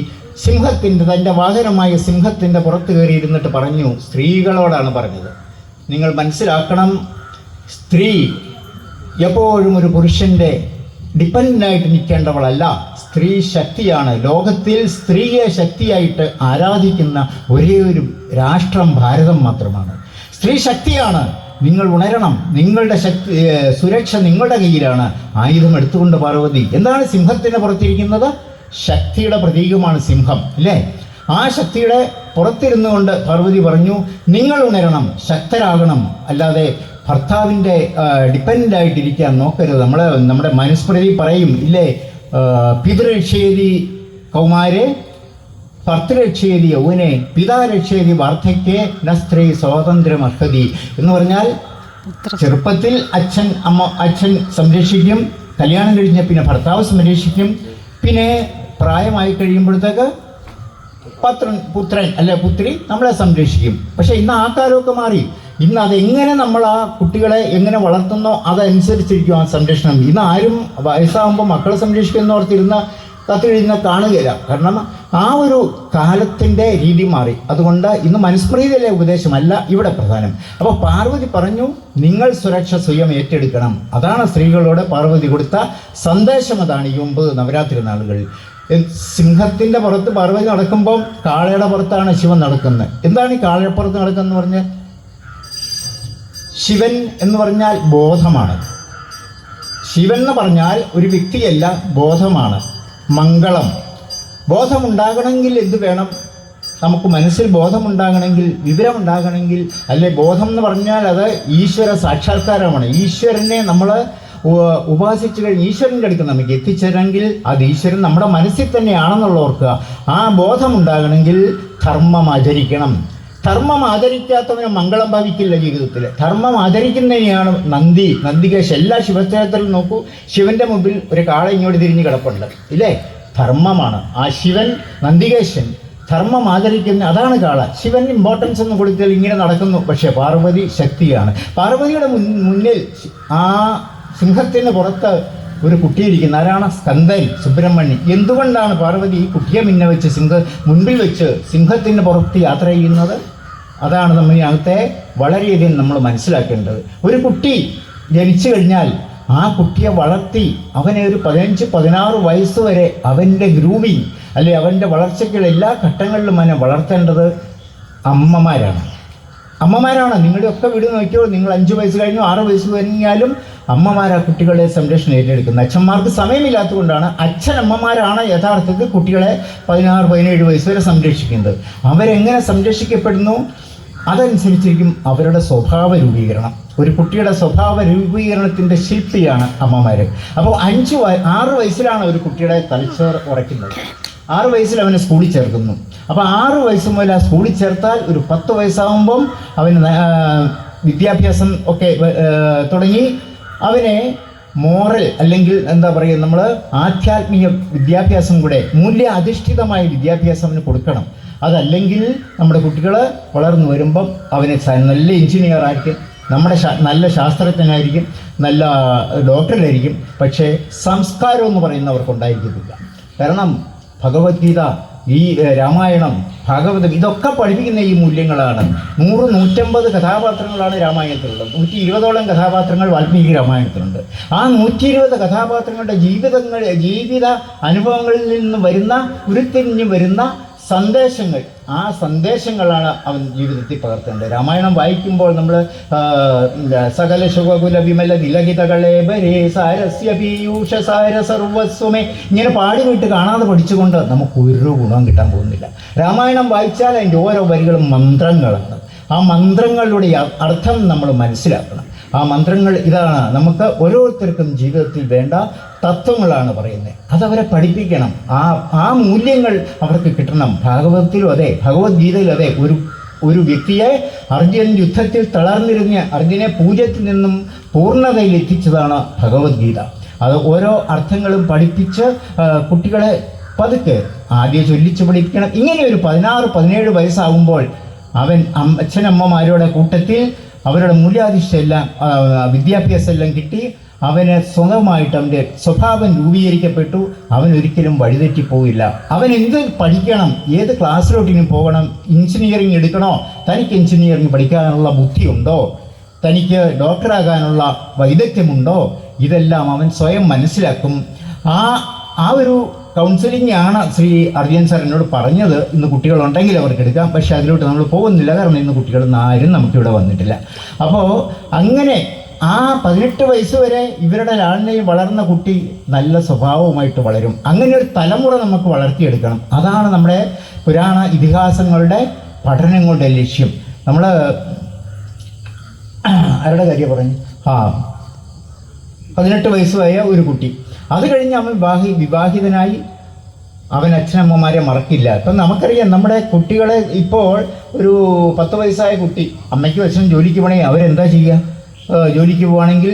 തൻ്റെ വാഹനമായ സിംഹത്തിൻ്റെ പുറത്ത് കയറിയിരുന്നിട്ട് പറഞ്ഞു, സ്ത്രീകളോടാണ് പറഞ്ഞത്, നിങ്ങൾ മനസ്സിലാക്കണം, സ്ത്രീ എപ്പോഴും ഒരു പുരുഷൻ്റെ ഡിപ്പെൻഡൻ്റായിട്ട് നിൽക്കേണ്ടവളല്ല. സ്ത്രീ ശക്തിയാണ്. ലോകത്തിൽ സ്ത്രീയെ ശക്തിയായിട്ട് ആരാധിക്കുന്ന ഒരേ ഒരു രാഷ്ട്രം ഭാരതം മാത്രമാണ്. സ്ത്രീ ശക്തിയാണ്. നിങ്ങൾ ഉണരണം. നിങ്ങളുടെ സുരക്ഷ നിങ്ങളുടെ കയ്യിലാണ്. ആയുധം എടുത്തുകൊണ്ട് പാർവതി. എന്താണ് സിംഹത്തിന് പുറത്തിരിക്കുന്നത്? ശക്തിയുടെ പ്രതീകമാണ് സിംഹം അല്ലേ. ആ ശക്തിയുടെ പുറത്തിരുന്നു കൊണ്ട് പാർവതി പറഞ്ഞു, നിങ്ങൾ ഉണരണം, ശക്തരാകണം, അല്ലാതെ ഭർത്താവിൻ്റെ ഡിപ്പെൻഡൻ്റായിട്ടിരിക്കാൻ നോക്കരുത്. നമ്മുടെ മനുസ്മൃതി പറയും ഇല്ലേ, പിതൃരക്ഷേതി കൗമാരെ ഭർത്തൃരക്ഷേതി യൗവനെ പിതാരക്ഷേതി വാർദ്ധക്യേ ന സ്ത്രീ സ്വാതന്ത്ര്യം അർഹതി എന്ന് പറഞ്ഞാൽ, ചെറുപ്പത്തിൽ അച്ഛൻ സംരക്ഷിക്കും, കല്യാണം കഴിഞ്ഞ പിന്നെ ഭർത്താവ് സംരക്ഷിക്കും, പിന്നെ പ്രായമായി കഴിയുമ്പോഴത്തേക്ക് പുത്രൻ അല്ലെ പുത്രി നമ്മളെ സംരക്ഷിക്കും. പക്ഷെ ഇന്ന് ആ കാലമൊക്കെ മാറി. ഇന്ന് അതെങ്ങനെ നമ്മൾ ആ കുട്ടികളെ എങ്ങനെ വളർത്തുന്നോ അതനുസരിച്ചിരിക്കും ആ സംരക്ഷണം. ഇന്ന് ആരും വയസ്സാകുമ്പോൾ മക്കളെ സംരക്ഷിക്കുന്നോർത്തിരുന്ന കത്തിഴിഞ്ഞ കാണുകയില്ല. കാരണം ആ ഒരു കാലത്തിൻ്റെ രീതി മാറി. അതുകൊണ്ട് ഇന്ന് മനുസ്മൃതിയിലെ ഉപദേശമല്ല ഇവിടെ പ്രധാനം. അപ്പോൾ പാർവതി പറഞ്ഞു, നിങ്ങൾ സുരക്ഷ സ്വയം ഏറ്റെടുക്കണം. അതാണ് സ്ത്രീകളോട് പാർവതി കൊടുത്ത സന്ദേശം. അതാണ് ഈ 9 നവരാത്രി നാളുകളിൽ. സിംഹത്തിൻ്റെ പുറത്ത് പാർവതി നടക്കുമ്പോൾ കാളയുടെ പുറത്താണ് ശിവൻ നടക്കുന്നത്. എന്താണ് ഈ കാളയപ്പുറത്ത് നടക്കുന്നത് പറഞ്ഞാൽ, ശിവൻ എന്ന് പറഞ്ഞാൽ ബോധമാണ്. ശിവൻ എന്ന് പറഞ്ഞാൽ ഒരു വ്യക്തിയല്ല, ബോധമാണ്. മംഗളം. ബോധമുണ്ടാകണമെങ്കിൽ എന്ത് വേണം? നമുക്ക് മനസ്സിൽ ബോധമുണ്ടാകണമെങ്കിൽ, വിവരമുണ്ടാകണമെങ്കിൽ, അല്ലെ ബോധം എന്ന് പറഞ്ഞാൽ അത് ഈശ്വര സാക്ഷാത്കാരമാണ്. ഈശ്വരനെ നമ്മൾ ഉപാസിച്ചു കഴിഞ്ഞ് ഈശ്വരൻ്റെ അടുത്ത് നമുക്ക് എത്തിച്ചേരെങ്കിൽ അത് ഈശ്വരൻ നമ്മുടെ മനസ്സിൽ തന്നെയാണെന്നുള്ള ഓർക്കുക. ആ ബോധമുണ്ടാകണമെങ്കിൽ ധർമ്മം ആചരിക്കണം. ധർമ്മം ആചരിക്കാത്തവന് മംഗളം ഭവിക്കില്ല ജീവിതത്തിൽ. ധർമ്മം ആചരിക്കുന്നതിനെയാണ് നന്ദികേശ്. എല്ലാ ശിവക്ഷേത്രത്തിലും നോക്കൂ, ശിവന്റെ മുമ്പിൽ ഒരു കാള ഇങ്ങോട്ട് തിരിഞ്ഞ് കിടപ്പുണ്ട്, ഇല്ലേ? ധർമ്മമാണ് ആ ശിവൻ. നന്ദികേശൻ ധർമ്മം ആചരിക്കുന്ന, അതാണ് കാള. ശിവൻ ഇമ്പോർട്ടൻസ് എന്ന് കൊടുത്താൽ ഇങ്ങനെ നടക്കുന്നു. പക്ഷേ പാർവതി ശക്തിയാണ്. പാർവതിയുടെ മുന്നിൽ ആ സിംഹത്തിന് പുറത്ത് ഒരു കുട്ടിയിരിക്കുന്നു. ആരാണ്? സ്കന്ദൻ, സുബ്രഹ്മണ്യൻ. എന്തുകൊണ്ടാണ് പാർവതി ഈ കുട്ടിയെ വെച്ച് മുൻപിൽ വെച്ച് സിംഹത്തിന് പുറത്ത് യാത്ര ചെയ്യുന്നത്? അതാണ് നമ്മളിനകത്തെ വളരെയധികം നമ്മൾ മനസ്സിലാക്കേണ്ടത്. ഒരു കുട്ടി ജനിച്ചു കഴിഞ്ഞാൽ ആ കുട്ടിയെ വളർത്തി അവനെ ഒരു 15-16 വയസ്സ് വരെ അവൻ്റെ ഗ്രൂമിങ്, അല്ലെ അവൻ്റെ വളർച്ചയ്ക്കുള്ള എല്ലാ ഘട്ടങ്ങളിലും അവനെ വളർത്തേണ്ടത് അമ്മമാരാണ്. നിങ്ങളുടെയൊക്കെ വീട് നോക്കിയോ, നിങ്ങൾ 5 വയസ്സ് കഴിഞ്ഞു 6 വയസ്സ് കഴിഞ്ഞാലും അമ്മമാരാ കുട്ടികളെ സംരക്ഷണം ഏറ്റെടുക്കുന്നത്. അച്ഛന്മാർക്ക് സമയമില്ലാത്തതുകൊണ്ടാണ്. അച്ഛനമ്മമാരാണ് യഥാർത്ഥത്തിൽ കുട്ടികളെ 16-17 വയസ്സ് വരെ സംരക്ഷിക്കുന്നത്. അവരെങ്ങനെ സംരക്ഷിക്കപ്പെടുന്നു അതനുസരിച്ചിരിക്കും അവരുടെ സ്വഭാവ രൂപീകരണം. ഒരു കുട്ടിയുടെ സ്വഭാവ രൂപീകരണത്തിൻ്റെ ശില്പിയാണ് അമ്മമാർ. അപ്പോൾ 6 വയസ്സിലാണ് ഒരു കുട്ടിയുടെ തലച്ചോറ് ഉറയ്ക്കുന്നത്. 6 വയസ്സിൽ അവനെ സ്കൂളിൽ ചേർക്കുന്നു. അപ്പോൾ 6 വയസ്സ് മുതൽ ആ സ്കൂളിൽ ചേർത്താൽ ഒരു 10 വയസ്സാകുമ്പം അവന് വിദ്യാഭ്യാസം ഒക്കെ തുടങ്ങി അവനെ മോറൽ, അല്ലെങ്കിൽ എന്താ പറയുക, നമ്മൾ ആധ്യാത്മിക വിദ്യാഭ്യാസം കൂടെ, മൂല്യ അധിഷ്ഠിതമായ വിദ്യാഭ്യാസം അവന് കൊടുക്കണം. അതല്ലെങ്കിൽ നമ്മുടെ കുട്ടികൾ വളർന്നു വരുമ്പം അവന് നല്ല എഞ്ചിനീയർ ആയിരിക്കും, നല്ല ശാസ്ത്രജ്ഞനായിരിക്കും, നല്ല ഡോക്ടറായിരിക്കും. പക്ഷേ സംസ്കാരം എന്ന് പറയുന്നവർക്കുണ്ടായിരിക്കത്തില്ല. കാരണം ഭഗവത്ഗീത, ഈ രാമായണം, ഭാഗവതം ഇതൊക്കെ പഠിപ്പിക്കുന്ന ഈ മൂല്യങ്ങളാണ്. 100-150 കഥാപാത്രങ്ങളാണ് രാമായണത്തിലുള്ളത്. 120ഓളം കഥാപാത്രങ്ങൾ വാൽമീകി രാമായണത്തിലുണ്ട്. ആ 120 കഥാപാത്രങ്ങളുടെ ജീവിത അനുഭവങ്ങളിൽ നിന്ന് ഉരുത്തിരിഞ്ഞ് വരുന്ന സന്ദേശങ്ങൾ, ആ സന്ദേശങ്ങളാണ് അവൻ ജീവിതത്തിൽ പകർത്തേണ്ടത്. രാമായണം വായിക്കുമ്പോൾ നമ്മൾ സകല ശുഭകുല വിമല നിലകിതകളെ ബരേ സാരസ്യ പീയൂഷ സാര സർവസ്വമേ ഇങ്ങനെ പാടിവിട്ട് കാണാതെ പഠിച്ചുകൊണ്ട് നമുക്കൊരു ഗുണം കിട്ടാൻ പോകുന്നില്ല. രാമായണം വായിച്ചാൽ അതിൻ്റെ ഓരോ വരികളും മന്ത്രങ്ങളാണ്. ആ മന്ത്രങ്ങളുടെ അർത്ഥം നമ്മൾ മനസ്സിലാക്കണം. ആ മന്ത്രങ്ങൾ ഇതാണ്, നമുക്ക് ഓരോരുത്തർക്കും ജീവിതത്തിൽ വേണ്ട തത്വങ്ങളാണ് പറയുന്നത്. അതവരെ പഠിപ്പിക്കണം. ആ മൂല്യങ്ങൾ അവർക്ക് കിട്ടണം. ഭാഗവതത്തിലും അതെ, ഭഗവത്ഗീതയിലും അതെ. ഒരു വ്യക്തിയെ അർജുനൻ യുദ്ധത്തിൽ തളർന്നിരുന്ന അർജുനെ പൂജ്യത്തിൽ നിന്നും പൂർണ്ണതയിൽ എത്തിച്ചതാണ് ഭഗവത്ഗീത. അത് ഓരോ അർത്ഥങ്ങളും പഠിപ്പിച്ച് കുട്ടികളെ പതുക്കെ ആദ്യം ചൊല്ലിച്ച് പഠിപ്പിക്കണം. ഇങ്ങനെ ഒരു 16-17 വയസ്സാകുമ്പോൾ അവൻ അച്ഛനമ്മമാരുടെ കൂട്ടത്തിൽ അവരുടെ മൂല്യാധിഷ്ഠ വിദ്യാഭ്യാസം എല്ലാം കിട്ടി. അവന് സ്വന്തമായിട്ട് അവൻ്റെ സ്വഭാവം രൂപീകരിക്കപ്പെട്ടു. അവൻ ഒരിക്കലും വഴിതെറ്റിപ്പോയില്ല. അവൻ എന്ത് പഠിക്കണം, ഏത് ക്ലാസ്സിലോട്ടിനും പോകണം, എഞ്ചിനീയറിംഗ് എടുക്കണോ, തനിക്ക് എഞ്ചിനീയറിംഗ് പഠിക്കാനുള്ള ബുദ്ധിയുണ്ടോ, തനിക്ക് ഡോക്ടറാകാനുള്ള വൈദഗ്ധ്യമുണ്ടോ, ഇതെല്ലാം അവൻ സ്വയം മനസ്സിലാക്കും. ആ ഒരു കൗൺസിലിംഗ് ആണ് ശ്രീ അർജുൻ സാർ എന്നോട് പറഞ്ഞത്. ഇന്ന് കുട്ടികളുണ്ടെങ്കിൽ അവർക്ക് എടുക്കാം, പക്ഷേ അതിലോട്ട് നമ്മൾ പോകുന്നില്ല. കാരണം ഇന്ന് കുട്ടികളൊന്നും ആരും നമുക്കിവിടെ വന്നിട്ടില്ല. അപ്പോൾ അങ്ങനെ ആ 18 വയസ്സ് വരെ ഇവരുടെ ലാളനയിൽ വളർന്ന കുട്ടി നല്ല സ്വഭാവവുമായിട്ട് വളരും. അങ്ങനെ ഒരു തലമുറ നമുക്ക് വളർത്തിയെടുക്കണം. അതാണ് നമ്മുടെ പുരാണ ഇതിഹാസങ്ങളുടെ പഠനങ്ങളുടെ ലക്ഷ്യം. നമ്മൾ ആരുടെ കാര്യം പറഞ്ഞു? 18 വയസ്സായ ഒരു കുട്ടി, അത് കഴിഞ്ഞ് അവൻ വിവാഹിതനായി. അവൻ അച്ഛനമ്മമാരെ മറക്കില്ല. ഇപ്പം നമുക്കറിയാം, നമ്മുടെ കുട്ടികളെ ഇപ്പോൾ ഒരു 10 വയസ്സായ കുട്ടി അമ്മയ്ക്കും അച്ഛനും ജോലിക്ക് പോകണമെങ്കിൽ അവരെന്താ ചെയ്യുക? ജോലിക്ക് പോവുകയാണെങ്കിൽ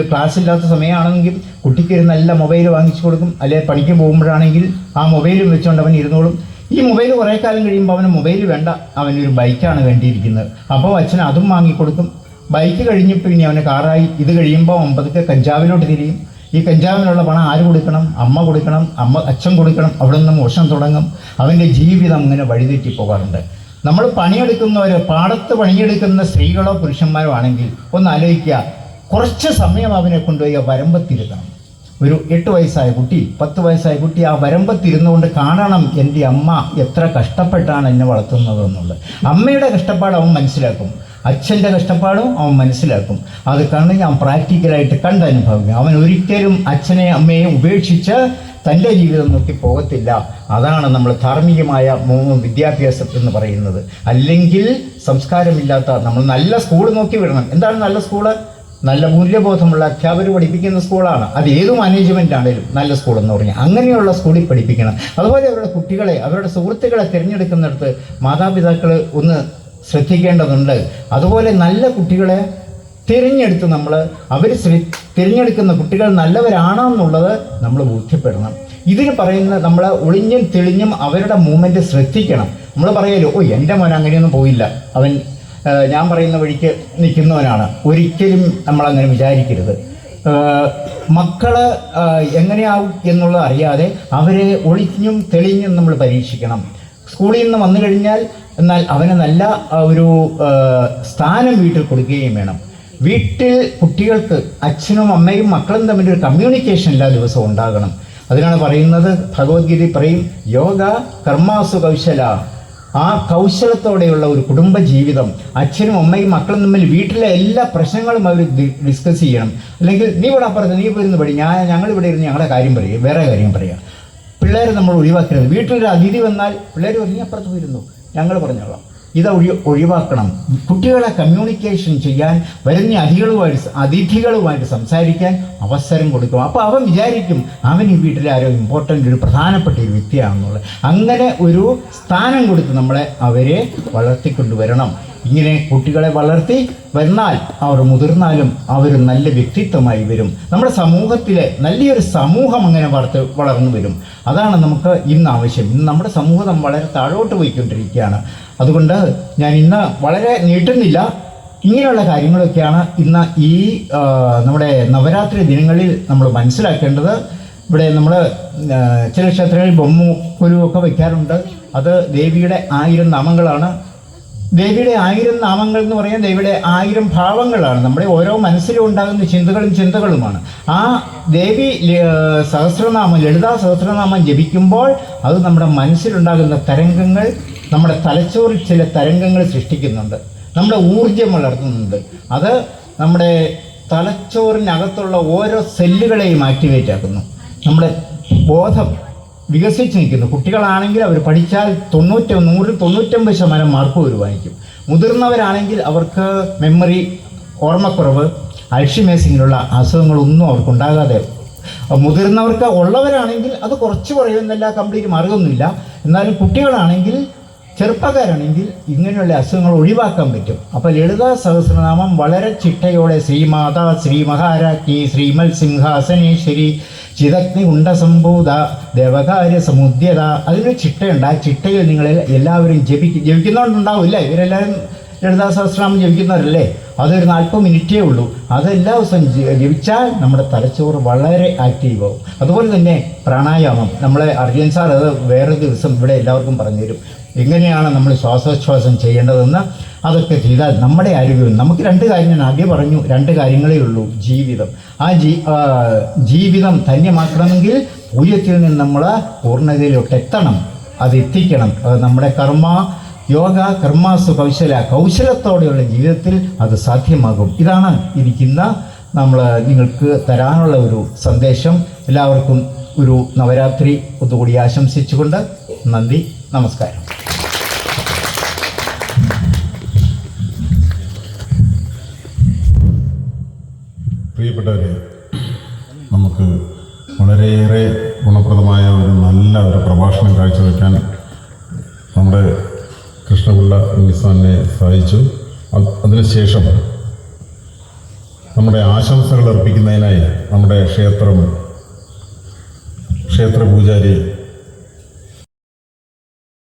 ക്ലാസ്സില്ലാത്ത സമയമാണെങ്കിൽ കുട്ടിക്ക് ഒരു നല്ല മൊബൈൽ വാങ്ങിച്ചു കൊടുക്കും. അല്ലെങ്കിൽ പണിക്ക് പോകുമ്പോഴാണെങ്കിൽ ആ മൊബൈലും വെച്ചുകൊണ്ട് അവൻ ഇരുന്നോളും. ഈ മൊബൈൽ കുറേ കാലം കഴിയുമ്പോൾ അവന് മൊബൈൽ വേണ്ട, അവനൊരു ബൈക്കാണ് വേണ്ടിയിരിക്കുന്നത്. അപ്പോൾ അച്ഛൻ അതും വാങ്ങിക്കൊടുക്കും. ബൈക്ക് കഴിഞ്ഞപ്പോൾ ഇനി അവന് കാറായി. ഇത് കഴിയുമ്പോൾ 9 കഞ്ചാവിലോട്ട് തിരിയും. ഈ കഞ്ചാവിനുള്ള പണം ആര് കൊടുക്കണം? അമ്മ കൊടുക്കണം, അച്ഛൻ കൊടുക്കണം. അവിടെ നിന്ന് മോഷണം തുടങ്ങും. അവൻ്റെ ജീവിതം ഇങ്ങനെ വഴിതെറ്റി പോകാറുണ്ട്. നമ്മൾ പണിയെടുക്കുന്നവർ, പാടത്ത് പണിയെടുക്കുന്ന സ്ത്രീകളോ പുരുഷന്മാരോ ആണെങ്കിൽ ഒന്ന് ആലോചിക്കുക, കുറച്ച് സമയം അവനെ കൊണ്ടുപോയി ആ വരമ്പത്തിരുത്തണം. ഒരു 8 വയസ്സായ കുട്ടി, 10 വയസ്സായ കുട്ടി ആ വരമ്പത്തിരുന്നുകൊണ്ട് കാണണം എൻ്റെ അമ്മ എത്ര കഷ്ടപ്പെട്ടാണ് എന്നെ വളർത്തുന്നതെന്നുള്ളത്. അമ്മയുടെ കഷ്ടപ്പാട് അവൻ മനസ്സിലാക്കും, അച്ഛൻ്റെ കഷ്ടപ്പാടും അവൻ മനസ്സിലാക്കും. അത് കണ്ട് ഞാൻ പ്രാക്ടിക്കലായിട്ട് കണ്ടനുഭവിക്കും. അവൻ ഒരിക്കലും അച്ഛനെ അമ്മയെ ഉപേക്ഷിച്ച് തൻ്റെ ജീവിതം നോക്കി പോകത്തില്ല. അതാണ് നമ്മൾ ധാർമ്മികമായ വിദ്യാഭ്യാസം എന്ന് പറയുന്നത്. അല്ലെങ്കിൽ സംസ്കാരമില്ലാത്ത നമ്മൾ നല്ല സ്കൂൾ നോക്കി വിടണം. എന്താണ് നല്ല സ്കൂള്? നല്ല മൂല്യബോധമുള്ള അധ്യാപകർ പഠിപ്പിക്കുന്ന സ്കൂളാണ്. അത് ഏത് മാനേജ്മെൻ്റ് ആണെങ്കിലും നല്ല സ്കൂളെന്ന് പറഞ്ഞാൽ അങ്ങനെയുള്ള സ്കൂളിൽ പഠിപ്പിക്കണം. അതുപോലെ അവരുടെ കുട്ടികളെ, അവരുടെ സുഹൃത്തുക്കളെ തിരഞ്ഞെടുക്കുന്നിടത്ത് മാതാപിതാക്കൾ ഒന്ന് ശ്രദ്ധിക്കേണ്ടതുണ്ട്. അതുപോലെ നല്ല കുട്ടികളെ തിരഞ്ഞെടുത്ത് അവർ തിരഞ്ഞെടുക്കുന്ന കുട്ടികൾ നല്ലവരാണോ എന്നുള്ളത് നമ്മൾ ബോധ്യപ്പെടണം. ഇതിന് പറയുന്ന നമ്മൾ ഒളിഞ്ഞും തെളിഞ്ഞും അവരുടെ മൂവ്മെൻറ്റ് ശ്രദ്ധിക്കണം. നമ്മൾ പറയല്ലോ, എൻ്റെ മോൻ അങ്ങനെയൊന്നും പോയില്ല, അവൻ ഞാൻ പറയുന്ന വഴിക്ക് നിൽക്കുന്നവനാണ്. ഒരിക്കലും നമ്മളങ്ങനെ വിചാരിക്കരുത്. മക്കൾ എങ്ങനെയാവും എന്നുള്ളത് അറിയാതെ അവരെ ഒളിഞ്ഞും തെളിഞ്ഞും നമ്മൾ പരീക്ഷിക്കണം. സ്കൂളിൽ നിന്ന് വന്നു കഴിഞ്ഞാൽ എന്നാൽ അവന് നല്ല ഒരു സ്ഥാനം വീട്ടിൽ കൊടുക്കുകയും വേണം. വീട്ടിൽ കുട്ടികൾക്ക് അച്ഛനും അമ്മയും മക്കളും തമ്മിലൊരു കമ്മ്യൂണിക്കേഷൻ എല്ലാ ദിവസവും ഉണ്ടാകണം. അതിനാണ് പറയുന്നത്, ഭഗവത്ഗീത പറയും, യോഗ കർമാസു കൗശല. ആ കൗശലത്തോടെയുള്ള ഒരു കുടുംബ ജീവിതം, അച്ഛനും അമ്മയും മക്കളും തമ്മിൽ വീട്ടിലെ എല്ലാ പ്രശ്നങ്ങളും അവർ ഡിസ്കസ് ചെയ്യണം. അല്ലെങ്കിൽ നീ ഇവിടെ അപ്പുറത്ത്, നീ ഇപ്പോൾ ഇരുന്ന് പഠി, ഞങ്ങളിവിടെ ഇരുന്ന് ഞങ്ങളുടെ കാര്യം പറയുക, വേറെ കാര്യം പറയുക. പിള്ളേരെ നമ്മൾ ഒഴിവാക്കരുത്. വീട്ടിലൊരു അതിഥി വന്നാൽ പിള്ളേർ നീ അപ്പുറത്ത് പോയിരുന്നു, ഞങ്ങൾ പറഞ്ഞോളാം. ഇത് ഒഴിവാക്കണം. കുട്ടികളെ കമ്മ്യൂണിക്കേഷൻ ചെയ്യാൻ, വരുന്ന അതിഥികളുമായിട്ട് സംസാരിക്കാൻ അവസരം കൊടുക്കും. അപ്പോൾ അവൻ വിചാരിക്കും അവൻ ഈ വീട്ടിലെ ആരോ ഇമ്പോർട്ടൻ്റ് ഒരു പ്രധാനപ്പെട്ട ഒരു വ്യക്തിയാണെന്നുള്ളത്. അങ്ങനെ ഒരു സ്ഥാനം കൊടുത്ത് അവരെ വളർത്തിക്കൊണ്ടുവരണം. ഇങ്ങനെ കുട്ടികളെ വളർത്തി വന്നാൽ അവർ മുതിർന്നാലും അവർ നല്ല വ്യക്തിത്വമായി വരും. നമ്മുടെ സമൂഹത്തിലെ നല്ലൊരു സമൂഹം അങ്ങനെ വളർന്നു വരും. അതാണ് നമുക്ക് ഇന്ന് ആവശ്യം. ഇന്ന് നമ്മുടെ സമൂഹം വളരെ താഴോട്ട് പോയിക്കൊണ്ടിരിക്കുകയാണ്. അതുകൊണ്ട് ഞാൻ ഇന്ന് വളരെ നീട്ടുന്നില്ല. ഇങ്ങനെയുള്ള കാര്യങ്ങളൊക്കെയാണ് ഇന്ന് ഈ നമ്മുടെ നവരാത്രി ദിനങ്ങളിൽ നമ്മൾ മനസ്സിലാക്കേണ്ടത്. ഇവിടെ നമ്മൾ ചില ക്ഷേത്രങ്ങളിൽ ബൊമ്മക്കുരുവൊക്കെ വയ്ക്കാറുണ്ട്. അത് ദേവിയുടെ 1000 നാമങ്ങളാണ്. ദേവിയുടെ 1000 നാമങ്ങൾ എന്ന് പറയാൻ ദേവിയുടെ 1000 ഭാവങ്ങളാണ്. നമ്മുടെ ഓരോ മനസ്സിലും ഉണ്ടാകുന്ന ചിന്തകളുമാണ്. ആ ദേവി സഹസ്രനാമം, ലളിതാ സഹസ്രനാമം ജപിക്കുമ്പോൾ അത് നമ്മുടെ മനസ്സിലുണ്ടാകുന്ന തരംഗങ്ങൾ നമ്മുടെ തലച്ചോറിൽ ചില തരംഗങ്ങൾ സൃഷ്ടിക്കുന്നുണ്ട്, നമ്മുടെ ഊർജം വളർത്തുന്നുണ്ട്. അത് നമ്മുടെ തലച്ചോറിനകത്തുള്ള ഓരോ സെല്ലുകളെയും ആക്ടിവേറ്റ് ആക്കുന്നു. നമ്മുടെ ബോധം വികസിച്ച് നിൽക്കുന്നു. കുട്ടികളാണെങ്കിൽ അവർ പഠിച്ചാൽ 100-99% മാർക്ക് വരുമായിരിക്കും. മുതിർന്നവരാണെങ്കിൽ അവർക്ക് മെമ്മറി, ഓർമ്മക്കുറവ്, അൽഷിമേഴ്സിങ്ങിലുള്ള അസുഖങ്ങളൊന്നും അവർക്കുണ്ടാകാതെ. മുതിർന്നവർക്ക് ഉള്ളവരാണെങ്കിൽ അത് കുറച്ച് കുറയുന്നില്ല, കംപ്ലീറ്റ് മാർഗമൊന്നുമില്ല. എന്നാലും കുട്ടികളാണെങ്കിൽ, ചെറുപ്പക്കാരാണെങ്കിൽ ഇങ്ങനെയുള്ള അസുഖങ്ങൾ ഒഴിവാക്കാൻ പറ്റും. അപ്പോൾ ലളിതാ സഹസ്രനാമം വളരെ ചിട്ടയോടെ ശ്രീമാതാ ശ്രീ മഹാരാജ്ഞി ശ്രീമൽ സിംഹാസനേശ്വരി ചിതഗ്നി ഉണ്ടസംഭൂത ദേവകാര്യ സമുദ്യത, അതിനൊരു ചിട്ടയുണ്ട്. ആ ചിട്ടയിൽ നിങ്ങൾ എല്ലാവരും ജപിക്കുന്നതുകൊണ്ടുണ്ടാവില്ല. ഇവരെല്ലാവരും ലളിതാ സഹസ്രനാമം ജപിക്കുന്നവരല്ലേ. അതൊരു 40 മിനിറ്റേ ഉള്ളൂ. അത് എല്ലാ ദിവസവും ജപിച്ചാൽ നമ്മുടെ തലച്ചോറ് വളരെ ആക്റ്റീവ് ആവും. അതുപോലെ തന്നെ പ്രാണായാമം, നമ്മളെ അർജുൻ സാർ അത് വേറെ ദിവസം ഇവിടെ എല്ലാവർക്കും പറഞ്ഞു തരും, എങ്ങനെയാണ് നമ്മൾ ശ്വാസോച്ഛ്വാസം ചെയ്യേണ്ടതെന്ന്. അതൊക്കെ ചെയ്താൽ നമ്മുടെ ആരോഗ്യം, നമുക്ക് 2 കാര്യം ഞാൻ ആദ്യം പറഞ്ഞു, 2 കാര്യങ്ങളേ ഉള്ളൂ ജീവിതം. ആ ജീവിതം ധന്യമാക്കണമെങ്കിൽ പൂജ്യത്തിൽ നിന്ന് നമ്മൾ പൂർണ്ണതയിലോട്ട് എത്തണം, അത് എത്തിക്കണം. അത് നമ്മുടെ യോഗ കർമാസു കൗശലത്തോടെയുള്ള ജീവിതത്തിൽ അത് സാധ്യമാകും. ഇതാണ് എനിക്കിന്ന് നിങ്ങൾക്ക് തരാനുള്ള ഒരു സന്ദേശം. എല്ലാവർക്കും ഒരു നവരാത്രി ഒന്നുകൂടി ആശംസിച്ചുകൊണ്ട് നന്ദി, നമസ്കാരം. പ്രിയപ്പെട്ടവരെ, നമുക്ക് വളരെയേറെ ഗുണപ്രദമായ നല്ല ഒരു പ്രഭാഷണം കാഴ്ചവെക്കാൻ നമ്മുടെ കൃഷ്ണപിള്ള മിസ്സാനെ സഹായിച്ചു. അതിനുശേഷം നമ്മുടെ ആശംസകൾ അർപ്പിക്കുന്നതിനായി നമ്മുടെ ക്ഷേത്ര പൂജാരി